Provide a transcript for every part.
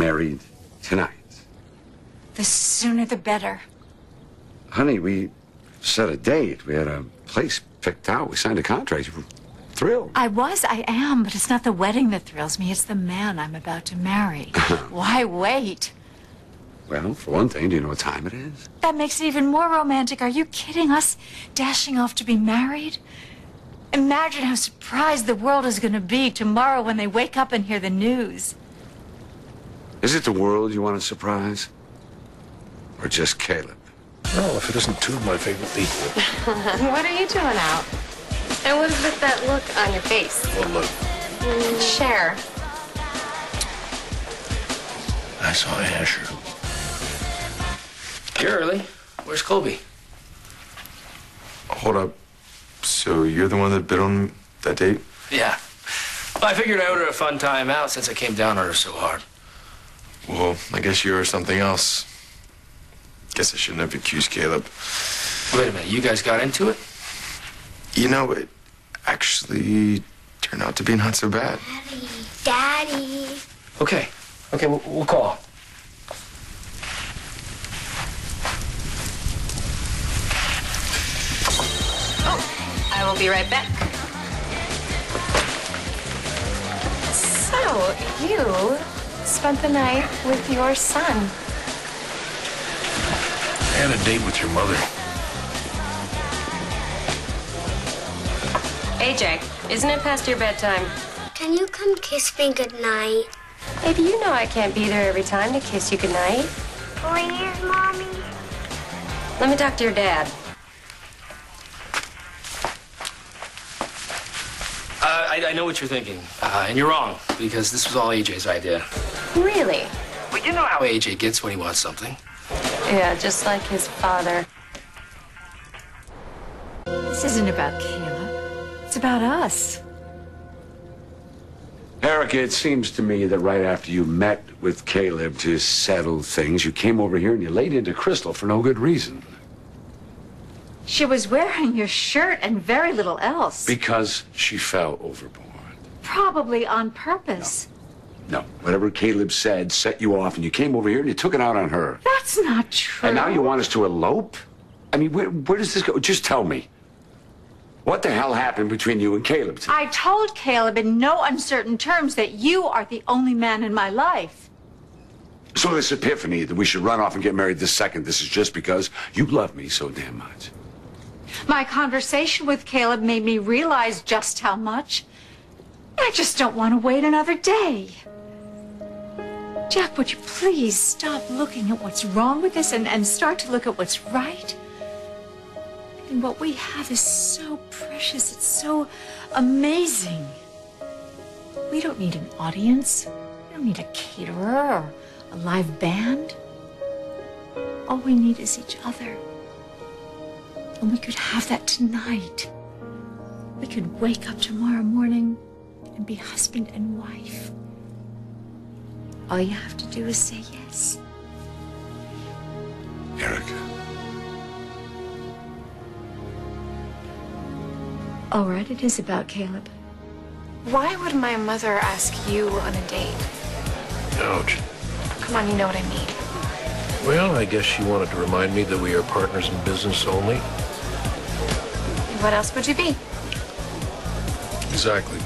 married tonight. The sooner the better. Honey, we set a date. We had a place picked out. We signed a contract. You were thrilled. I am, but it's not the wedding that thrills me. It's the man I'm about to marry. Why wait? Well, for one thing, do you know what time it is? That makes it even more romantic. Are you kidding us? Dashing off to be married? Imagine how surprised the world is going to be tomorrow when they wake up and hear the news. Is it the world you want to surprise? Or just Caleb? Well, if it isn't two of my favorite people. What are you doing out? And what is with that look on your face? What look? Share. I saw Asher. You're early. Where's Colby? Hold up. So you're the one that bid on that date? Yeah. Well, I figured I owed her a fun time out since I came down on her so hard. Well, I guess you are something else. Guess I shouldn't have accused Caleb. Wait a minute, you guys got into it? You know, it actually turned out to be not so bad. Daddy. Okay, we'll call. I will be right back. So, you spent the night with your son. I had a date with your mother. AJ, isn't it past your bedtime? Can you come kiss me goodnight? Baby, you know I can't be there every time to kiss you goodnight. Please, Mommy? Let me talk to your dad. I know what you're thinking, and you're wrong, because this was all AJ's idea. Really? Well, you know how AJ gets when he wants something. Yeah, just like his father. This isn't about Caleb. It's about us. Erica, it seems to me that right after you met with Caleb to settle things, you came over here and you laid into Crystal for no good reason. She was wearing your shirt and very little else. Because she fell overboard. Probably on purpose. No. Whatever Caleb said set you off, and you came over here and you took it out on her. That's not true. And now you want us to elope? I mean, where does this go? Just tell me. What the hell happened between you and Caleb today? I told Caleb in no uncertain terms that you are the only man in my life. So this epiphany that we should run off and get married this second, this is just because you love me so damn much. My conversation with Caleb made me realize just how much. I just don't want to wait another day. Jack, would you please stop looking at what's wrong with this and start to look at what's right? And what we have is so precious. It's so amazing. We don't need an audience. We don't need a caterer or a live band. All we need is each other. And we could have that tonight. We could wake up tomorrow morning and be husband and wife. All you have to do is say yes. Erica. All right, it is about Caleb. Why would my mother ask you on a date? Ouch. Come on, you know what I mean. Well, I guess she wanted to remind me that we are partners in business only. What else would you be? Exactly.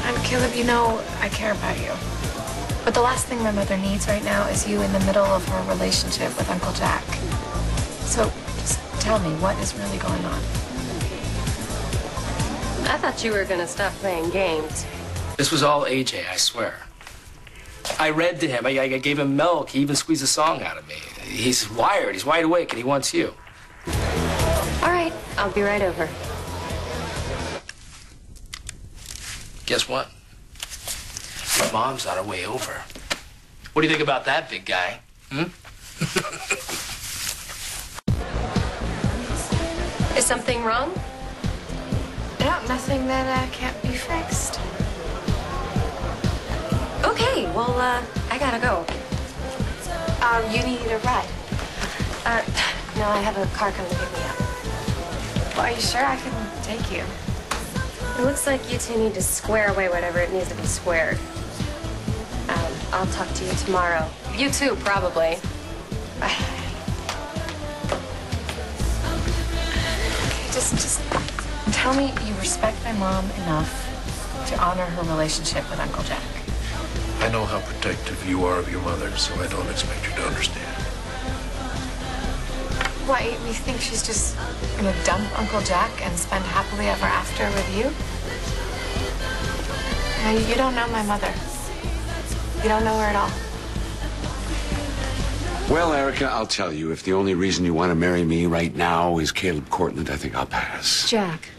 And Caleb, you know I care about you. But the last thing my mother needs right now is you in the middle of her relationship with Uncle Jack. So just tell me, what is really going on? I thought you were going to stop playing games. This was all AJ, I swear. I read to him. I gave him milk. He even squeezed a song out of me. He's wired. He's wide awake, and he wants you. All right, I'll be right over. Guess what? Your mom's on her way over. What do you think about that, big guy? Is something wrong? No, nothing that can't be fixed. Okay, well, I gotta go. You need a ride? No, I have a car coming to pick me up. Well, are you sure I can take you? It looks like you two need to square away whatever it needs to be squared. I'll talk to you tomorrow. You too, probably. Just tell me you respect my mom enough to honor her relationship with Uncle Jack. I know how protective you are of your mother, so I don't expect you to understand. Why, you think she's just gonna dump Uncle Jack and spend happily ever after with you? You don't know my mother. You don't know her at all. Well, Erica, I'll tell you, if the only reason you want to marry me right now is Caleb Cortland, I think I'll pass. Jack,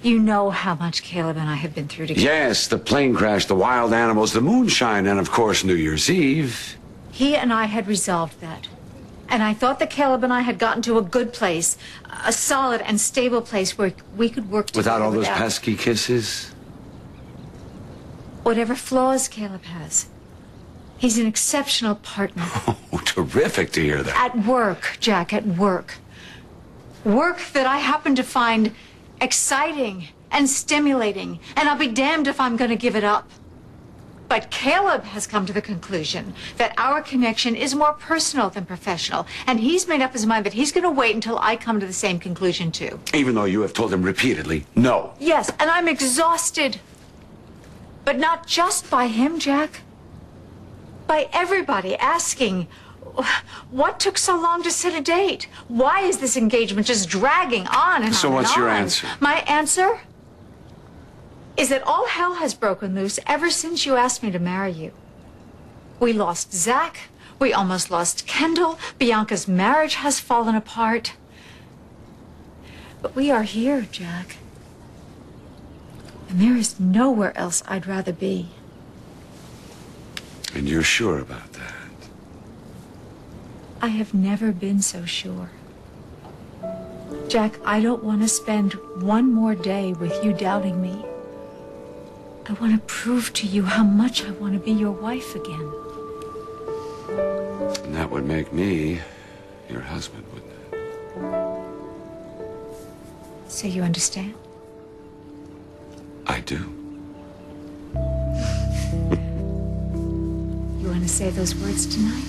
you know how much Caleb and I have been through together. Yes, the plane crash, the wild animals, the moonshine, and of course, New Year's Eve. He and I had resolved that. And I thought that Caleb and I had gotten to a good place, a solid and stable place where we could work together. Without all those pesky kisses? Whatever flaws Caleb has, he's an exceptional partner. Oh, terrific to hear that. At work, Jack, at work. Work that I happen to find exciting and stimulating, and I'll be damned if I'm going to give it up. But Caleb has come to the conclusion that our connection is more personal than professional, and he's made up his mind that he's going to wait until I come to the same conclusion, too. Even though you have told him repeatedly, no. Yes, and I'm exhausted. But not just by him, Jack. By everybody asking, what took so long to set a date? Why is this engagement just dragging on and So on and what's your on? answer? My answer is that all hell has broken loose ever since you asked me to marry you. We lost Zach. We almost lost Kendall. Bianca's marriage has fallen apart. But we are here, Jack. And there is nowhere else I'd rather be. And you're sure about that? I have never been so sure. Jack, I don't want to spend one more day with you doubting me. I want to prove to you how much I want to be your wife again. And that would make me your husband, wouldn't it? So you understand? I do. You want to say those words tonight?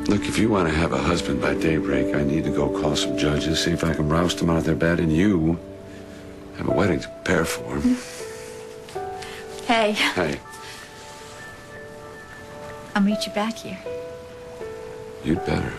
Look, if you want to have a husband by daybreak, I need to go call some judges, see if I can roust them out of their bed, and you have a wedding to prepare for. Hey. Hey, I'll meet you back here. you'd better.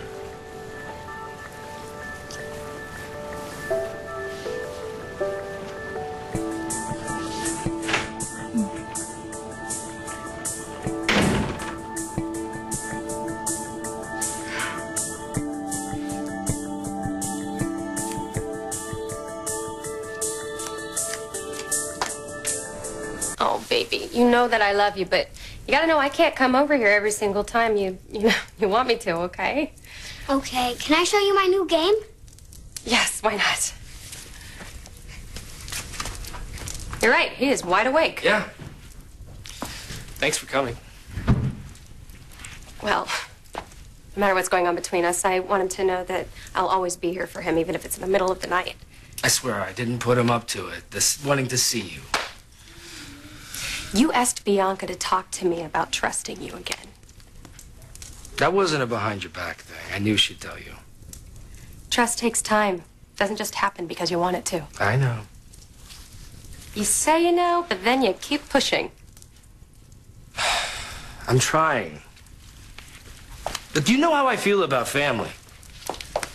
Oh, baby, you know that I love you, but you gotta know I can't come over here every single time you want me to, okay? Okay, can I show you my new game? Yes, why not? You're right, he is wide awake. Yeah. Thanks for coming. Well, no matter what's going on between us, I want him to know that I'll always be here for him, even if it's in the middle of the night. I swear I didn't put him up to it. This wanting to see you. You asked Bianca to talk to me about trusting you again. That wasn't a behind your back thing. I knew she'd tell you. Trust takes time. Doesn't just happen because you want it to. I know. You say you know, but then you keep pushing. I'm trying. But do you know how I feel about family?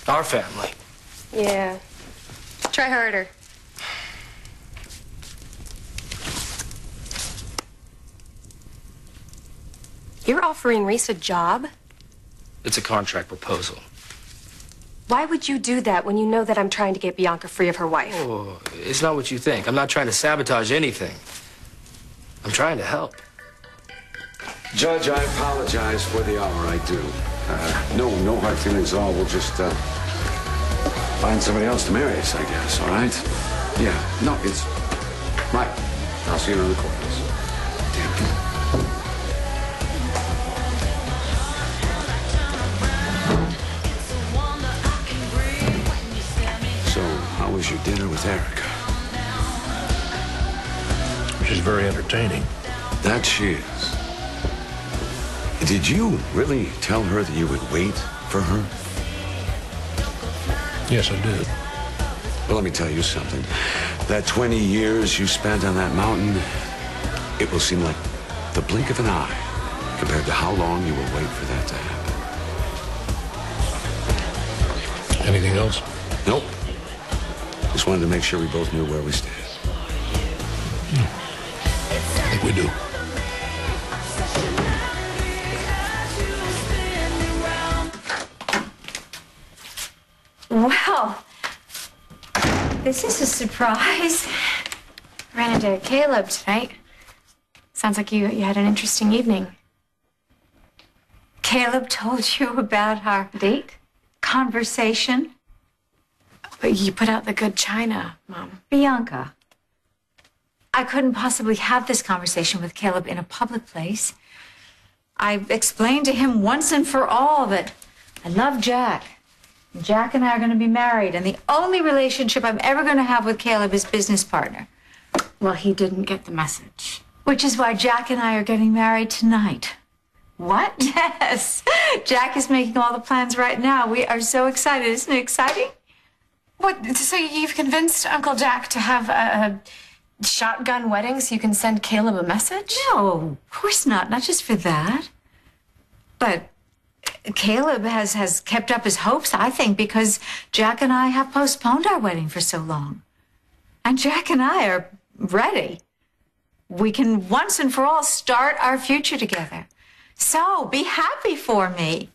Our family. Yeah. Try harder. You're offering Reese a job? It's a contract proposal. Why would you do that when you know that I'm trying to get Bianca free of her wife? Oh, it's not what you think. I'm not trying to sabotage anything. I'm trying to help. Judge, I apologize for the hour. I do. No hard feelings at all. We'll just find somebody else to marry us, I guess. All right? Yeah. No, it's right. I'll see you in the courthouse. Damn it. So, how was your dinner with Erica? She's very entertaining. That she is. Did you really tell her that you would wait for her? Yes, I did. Well, let me tell you something. That 20 years you spent on that mountain, it will seem like the blink of an eye compared to how long you will wait for that to happen. Anything else? Nope. Just wanted to make sure we both knew where we stand. I think we do. Well, this is a surprise. Ran into Caleb tonight. Sounds like you had an interesting evening. Caleb told you about our Date? conversation? But you put out the good china, Mom. Bianca, I couldn't possibly have this conversation with Caleb in a public place. I explained to him once and for all that I love Jack. Jack and I are going to be married, and the only relationship I'm ever going to have with Caleb is business partner. Well, he didn't get the message. Which is why Jack and I are getting married tonight. What? Yes. Jack is making all the plans right now. We are so excited. Isn't it exciting? What? So you've convinced Uncle Jack to have a shotgun wedding so you can send Caleb a message? No, of course not. Not just for that. But Caleb has kept up his hopes, I think, because Jack and I have postponed our wedding for so long. And Jack and I are ready. We can once and for all start our future together. So be happy for me.